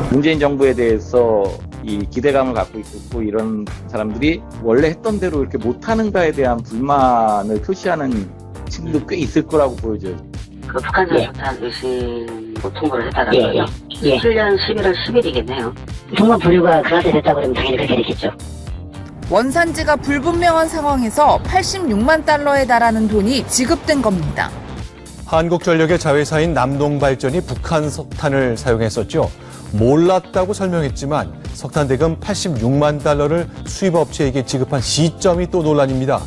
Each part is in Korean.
문재인 정부에 대해서 이 기대감을 갖고 있고 이런 사람들이 원래 했던 대로 이렇게 못하는가에 대한 불만을 표시하는 친구도 꽤 있을 거라고 보여져요. 그 북한산 석탄 의심 통보를 했다는 거죠? 7년 11월 10일이겠네요. 통관 분류가 그한테 됐다 그러면 당연히 그렇게 됐겠죠. 원산지가 불분명한 상황에서 86만 달러에 달하는 돈이 지급된 겁니다. 한국전력의 자회사인 남동발전이 북한 석탄을 사용했었죠. 몰랐다고 설명했지만 석탄 대금 86만 달러를 수입업체에게 지급한 시점이 또 논란입니다.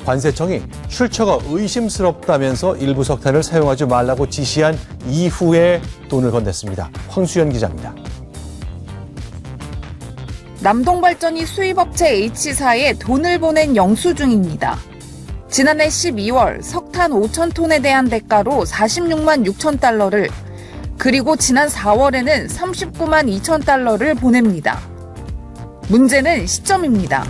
관세청이 출처가 의심스럽다면서 일부 석탄을 사용하지 말라고 지시한 이후에 돈을 건넸습니다. 황수연 기자입니다. 남동발전이 수입업체 H사에 돈을 보낸 영수증입니다. 지난해 12월 석탄 5천 톤에 대한 대가로 46만 6천 달러를, 그리고 지난 4월에는 39만 2천 달러를 보냅니다. 문제는 시점입니다.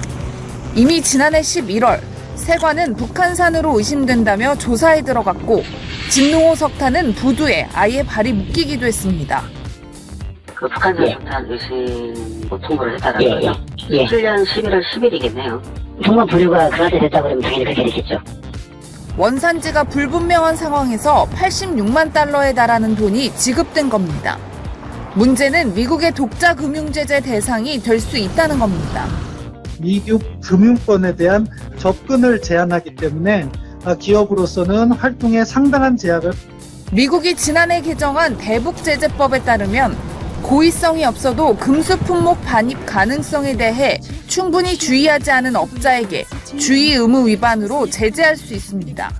이미 지난해 11월 세관은 북한산으로 의심된다며 조사에 들어갔고 진농호 석탄은 부두에 아예 발이 묶이기도 했습니다. 그 북한산 석탄 의심 통보를 했다는 거죠? 7년 11월 10일이겠네요. 통관 분류가 그한테 됐다 그러면 당연히 그렇게 됐겠죠. 원산지가 불분명한 상황에서 86만 달러에 달하는 돈이 지급된 겁니다. 문제는 미국의 독자 금융제재 대상이 될 수 있다는 겁니다. 미국 금융권에 대한 접근을 제한하기 때문에 기업으로서는 활동에 상당한 제약을. 미국이 지난해 개정한 대북제재법에 따르면 고의성이 없어도 금수 품목 반입 가능성에 대해 충분히 주의하지 않은 업자에게 주의 의무 위반으로 제재할 수 있습니다.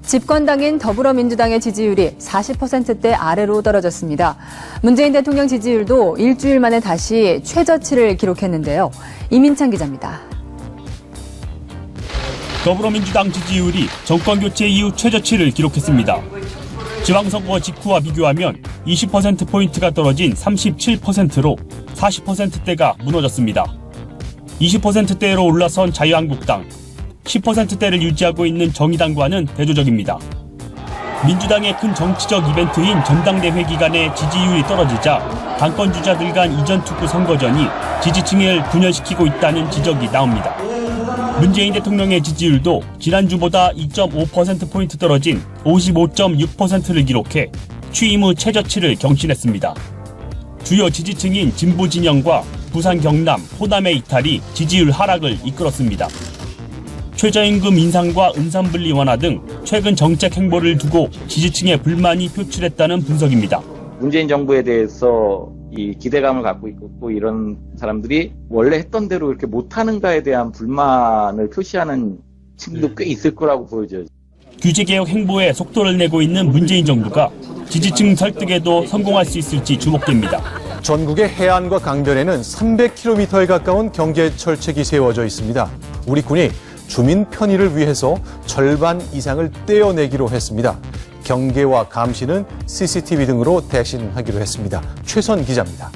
집권당인 더불어민주당의 지지율이 40%대 아래로 떨어졌습니다. 문재인 대통령 지지율도 일주일 만에 다시 최저치를 기록했는데요. 이민찬 기자입니다. 더불어민주당 지지율이 정권교체 이후 최저치를 기록했습니다. 지방선거 직후와 비교하면 20%포인트가 떨어진 37%로 40%대가 무너졌습니다. 20%대로 올라선 자유한국당, 10%대를 유지하고 있는 정의당과는 대조적입니다. 민주당의 큰 정치적 이벤트인 전당대회 기간에 지지율이 떨어지자 당권주자들 간 이전 투구 선거전이 지지층을 분열시키고 있다는 지적이 나옵니다. 문재인 대통령의 지지율도 지난주보다 2.5%포인트 떨어진 55.6%를 기록해 취임 후 최저치를 경신했습니다. 주요 지지층인 진보 진영과 부산, 경남, 호남의 이탈이 지지율 하락을 이끌었습니다. 최저임금 인상과 은산분리 완화 등 최근 정책 행보를 두고 지지층의 불만이 표출했다는 분석입니다. 문재인 정부에 대해서 이 기대감을 갖고 있고 이런 사람들이 원래 했던 대로 이렇게 못하는가에 대한 불만을 표시하는 친구도 꽤 있을 거라고 보여져요. 규제개혁 행보에 속도를 내고 있는 문재인 정부가 지지층 설득에도 성공할 수 있을지 주목됩니다. 전국의 해안과 강변에는 300km에 가까운 경계 철책이 세워져 있습니다. 우리 군이 주민 편의를 위해서 절반 이상을 떼어내기로 했습니다. 경계와 감시는 CCTV 등으로 대신하기로 했습니다. 최선 기자입니다.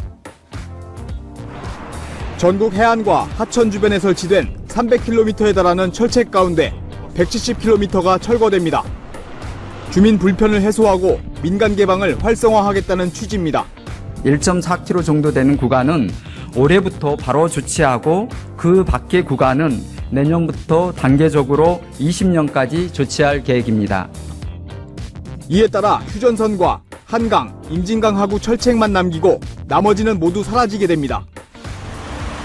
전국 해안과 하천 주변에 설치된 300km에 달하는 철책 가운데 170km가 철거됩니다. 주민 불편을 해소하고 민간 개방을 활성화하겠다는 취지입니다. 1.4km 정도 되는 구간은 올해부터 바로 조치하고 그 밖의 구간은 내년부터 단계적으로 20년까지 조치할 계획입니다. 이에 따라 휴전선과 한강, 임진강하구 철책만 남기고 나머지는 모두 사라지게 됩니다.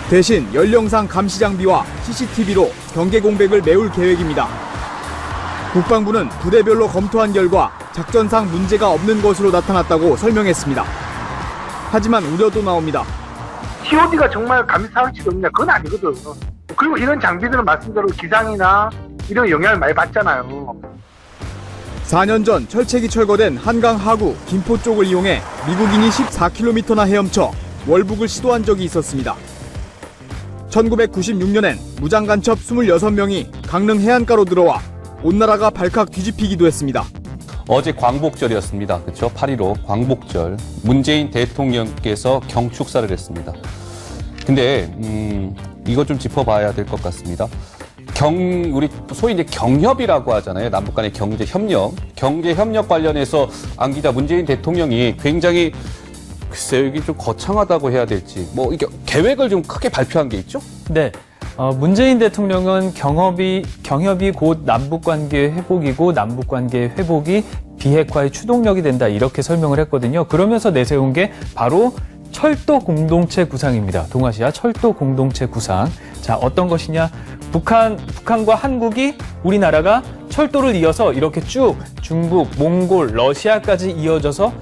대신 연령상 감시 장비와 CCTV로 경계 공백을 메울 계획입니다. 국방부는 부대별로 검토한 결과 작전상 문제가 없는 것으로 나타났다고 설명했습니다. 하지만 우려도 나옵니다. TOD가 정말 감시 사항치가 없냐? 그건 아니거든. 그리고 이런 장비들은 말씀대로 기상이나 이런 영향을 많이 받잖아요. 4년 전 철책이 철거된 한강 하구, 김포 쪽을 이용해 미국인이 14km나 헤엄쳐 월북을 시도한 적이 있었습니다. 1996년엔 무장간첩 26명이 강릉 해안가로 들어와 온 나라가 발칵 뒤집히기도 했습니다. 어제 광복절이었습니다. 그렇죠? 8.15 광복절. 문재인 대통령께서 경축사를 했습니다. 근데 이거 좀 짚어봐야 될 것 같습니다. 우리 소위 이제 경협이라고 하잖아요. 남북 간의 경제 협력 관련해서 안 기자, 문재인 대통령이 굉장히 글쎄요, 이게 좀 거창하다고 해야 될지, 뭐, 이게 계획을 좀 크게 발표한 게 있죠? 네. 문재인 대통령은 경협이 곧 남북관계 회복이고 남북관계 회복이 비핵화의 추동력이 된다 이렇게 설명을 했거든요. 그러면서 내세운 게 바로 철도 공동체 구상입니다. 동아시아 철도 공동체 구상. 자, 어떤 것이냐? 북한과 한국이 우리나라가 철도를 이어서 이렇게 쭉 중국, 몽골, 러시아까지 이어져서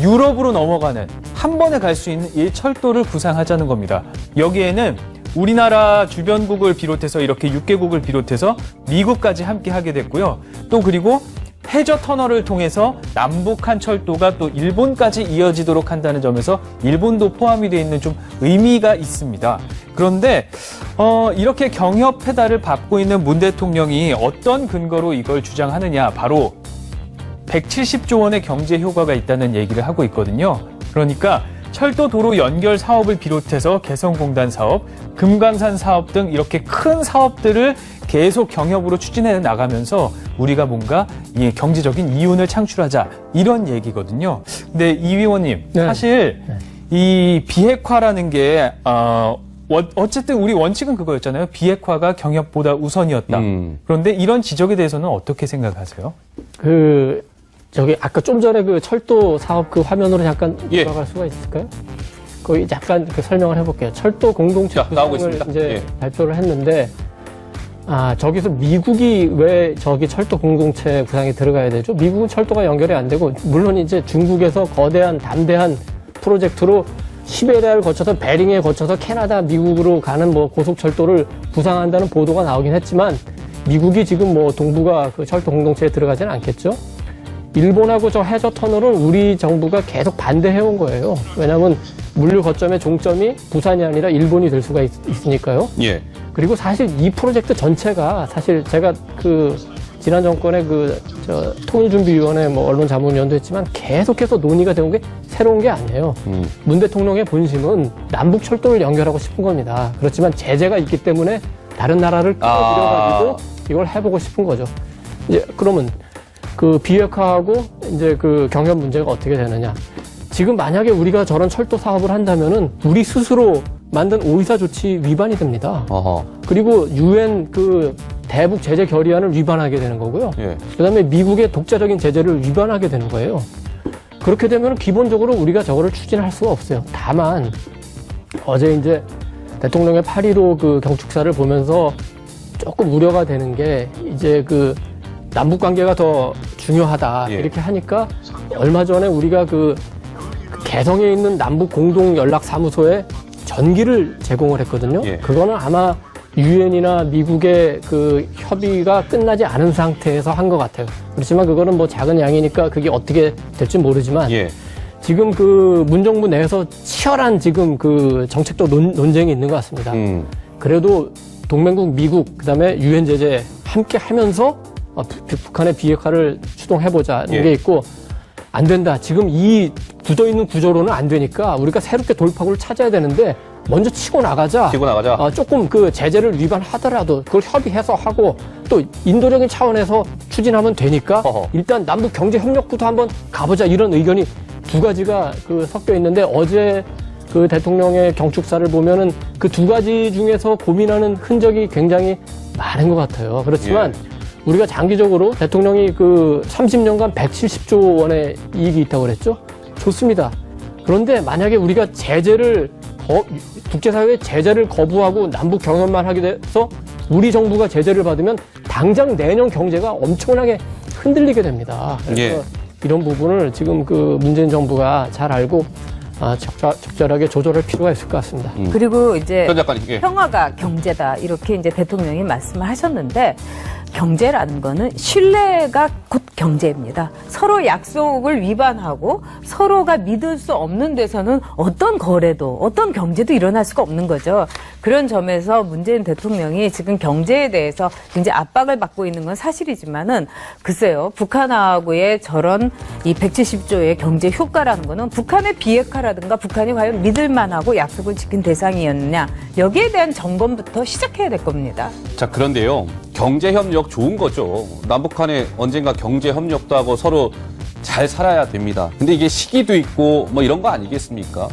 유럽으로 넘어가는 한 번에 갈 수 있는 이 철도를 구상하자는 겁니다. 여기에는 우리나라 주변국을 비롯해서 이렇게 6개국을 비롯해서 미국까지 함께 하게 됐고요. 또 그리고 해저 터널을 통해서 남북한 철도가 또 일본까지 이어지도록 한다는 점에서 일본도 포함이 되어 있는 좀 의미가 있습니다. 그런데 이렇게 경협 페달을 밟고 있는 문 대통령이 어떤 근거로 이걸 주장하느냐, 바로 170조 원의 경제 효과가 있다는 얘기를 하고 있거든요. 그러니까 철도 도로 연결 사업을 비롯해서 개성공단 사업, 금강산 사업 등 이렇게 큰 사업들을 계속 경협으로 추진해 나가면서 우리가 뭔가 이 경제적인 이윤을 창출하자, 이런 얘기거든요. 근데 이 위원님, 사실 이 비핵화라는 게 어쨌든 우리 원칙은 그거였잖아요. 비핵화가 경협보다 우선이었다. 그런데 이런 지적에 대해서는 어떻게 생각하세요? 아까 좀 전에 그 철도 사업 그 화면으로 잠깐 들어갈 수가 있을까요? 거기 잠깐 설명을 해볼게요. 철도 공동체 구상을 이제 발표를 했는데, 저기서 미국이 왜 저기 철도 공동체 구상에 들어가야 되죠? 미국은 철도가 연결이 안 되고, 물론 이제 중국에서 거대한 담대한 프로젝트로 시베리아를 거쳐서 베링에 거쳐서 캐나다, 미국으로 가는 뭐 고속철도를 구상한다는 보도가 나오긴 했지만, 미국이 지금 뭐 동북아 그 철도 공동체에 들어가지는 않겠죠? 일본하고 저 해저 터널은 우리 정부가 계속 반대해온 거예요. 왜냐하면 물류 거점의 종점이 부산이 아니라 일본이 될 수가 있으니까요. 예. 그리고 사실 이 프로젝트 전체가 사실 제가 지난 정권의 통일준비위원회 언론자문위원도 했지만 계속해서 논의가 되는 게 새로운 게 아니에요. 문 대통령의 본심은 남북 철도를 연결하고 싶은 겁니다. 그렇지만 제재가 있기 때문에 다른 나라를 끌어들여가지고 이걸 해보고 싶은 거죠. 이제 그러면 그 비핵화하고 이제 그 경협 문제가 어떻게 되느냐. 지금 만약에 우리가 저런 철도 사업을 한다면은 우리 스스로 만든 오이사 조치 위반이 됩니다. 그리고 유엔 그 대북 제재 결의안을 위반하게 되는 거고요. 그다음에 미국의 독자적인 제재를 위반하게 되는 거예요. 그렇게 되면 기본적으로 우리가 저거를 추진할 수가 없어요. 다만 어제 이제 대통령의 8.15 그 경축사를 보면서 조금 우려가 되는 게 이제 그 남북 관계가 더 중요하다 이렇게 하니까 얼마 전에 우리가 그 개성에 있는 남북 공동 연락 사무소에 전기를 제공을 했거든요. 그거는 아마 유엔이나 미국의 그 협의가 끝나지 않은 상태에서 한 것 같아요. 그렇지만 그거는 뭐 작은 양이니까 그게 어떻게 될지 모르지만 지금 그 문정부 내에서 치열한 지금 그 정책적 논쟁이 있는 것 같습니다. 그래도 동맹국 미국 그다음에 유엔 제재 함께 하면서 북한의 비핵화를 추동해보자는 게 있고, 안 된다. 지금 이 굳어있는 구조로는 안 되니까 우리가 새롭게 돌파구를 찾아야 되는데 먼저 치고 나가자. 조금 그 제재를 위반하더라도 그걸 협의해서 하고 또 인도적인 차원에서 추진하면 되니까 일단 남북 경제 협력부터 한번 가보자, 이런 의견이 두 가지가 그 섞여 있는데, 어제 그 대통령의 경축사를 보면은 그 두 가지 중에서 고민하는 흔적이 굉장히 많은 것 같아요. 그렇지만 우리가 장기적으로 대통령이 그 30년간 170조 원의 이익이 있다고 그랬죠? 좋습니다. 그런데 만약에 우리가 국제사회의 제재를 거부하고 남북 경협만 하게 돼서 우리 정부가 제재를 받으면 당장 내년 경제가 엄청나게 흔들리게 됩니다. 그래서 이런 부분을 지금 그 문재인 정부가 잘 알고 적절하게 조절할 필요가 있을 것 같습니다. 그리고 이제 평화가 경제다, 이렇게 이제 대통령이 말씀을 하셨는데, 경제라는 거는 신뢰가 곧 경제입니다. 서로 약속을 위반하고 서로가 믿을 수 없는 데서는 어떤 거래도 어떤 경제도 일어날 수가 없는 거죠. 그런 점에서 문재인 대통령이 지금 경제에 대해서 굉장히 압박을 받고 있는 건 사실이지만은, 글쎄요, 북한하고의 저런 이 170조의 경제 효과라는 거는 북한의 비핵화라든가 북한이 과연 믿을만하고 약속을 지킨 대상이었느냐, 여기에 대한 점검부터 시작해야 될 겁니다. 자, 그런데요, 경제협력 좋은 거죠. 남북한에 언젠가 경제협력도 하고 서로 잘 살아야 됩니다. 근데 이게 시기도 있고 뭐 이런 거 아니겠습니까?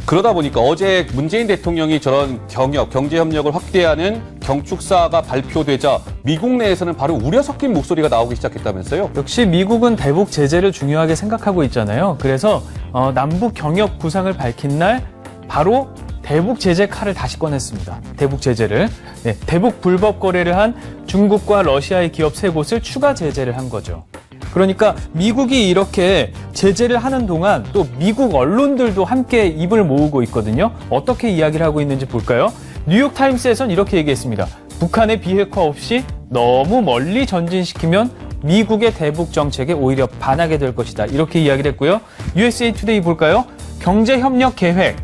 그러다 보니까 어제 문재인 대통령이 저런 경제협력을 확대하는 경축사가 발표되자 미국 내에서는 바로 우려 섞인 목소리가 나오기 시작했다면서요? 역시 미국은 대북 제재를 중요하게 생각하고 있잖아요. 그래서 남북 경협 구상을 밝힌 날 바로 대북 제재 칼을 다시 꺼냈습니다. 대북 제재를. 네, 대북 불법 거래를 한 중국과 러시아의 기업 3곳을 추가 제재를 한 거죠. 그러니까 미국이 이렇게 제재를 하는 동안 또 미국 언론들도 함께 입을 모으고 있거든요. 어떻게 이야기를 하고 있는지 볼까요? 뉴욕타임스에선 이렇게 얘기했습니다. 북한의 비핵화 없이 너무 멀리 전진시키면 미국의 대북 정책에 오히려 반하게 될 것이다. 이렇게 이야기를 했고요. USA 투데이 볼까요? 경제협력 계획,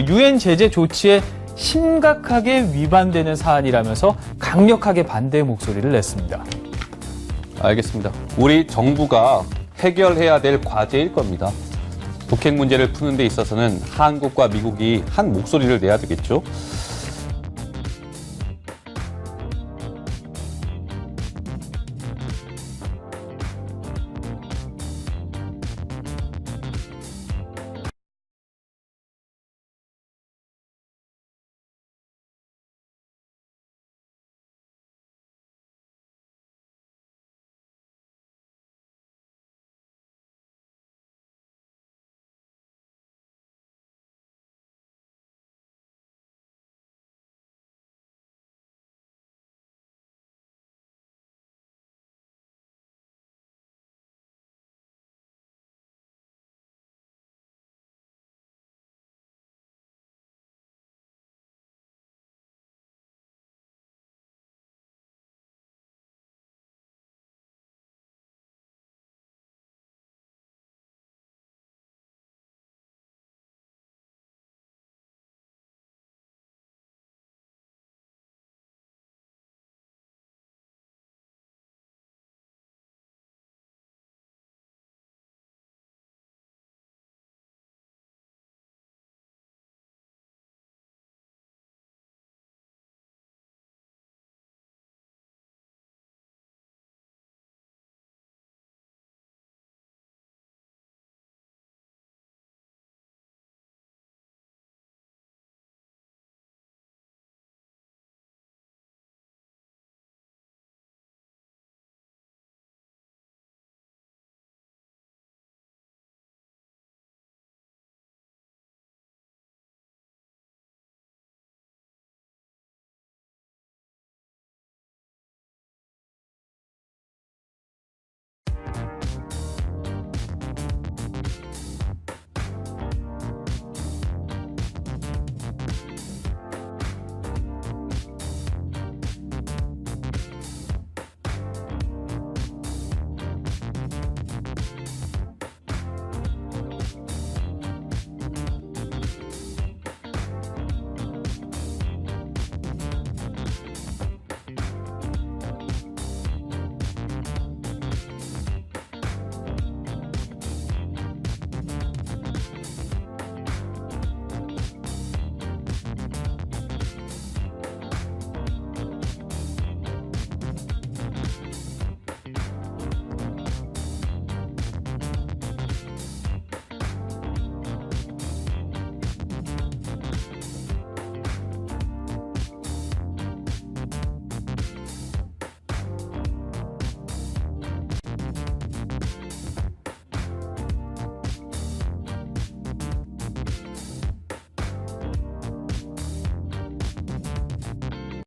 유엔 제재 조치에 심각하게 위반되는 사안이라면서 강력하게 반대의 목소리를 냈습니다. 알겠습니다. 우리 정부가 해결해야 될 과제일 겁니다. 북핵 문제를 푸는 데 있어서는 한국과 미국이 한 목소리를 내야 되겠죠.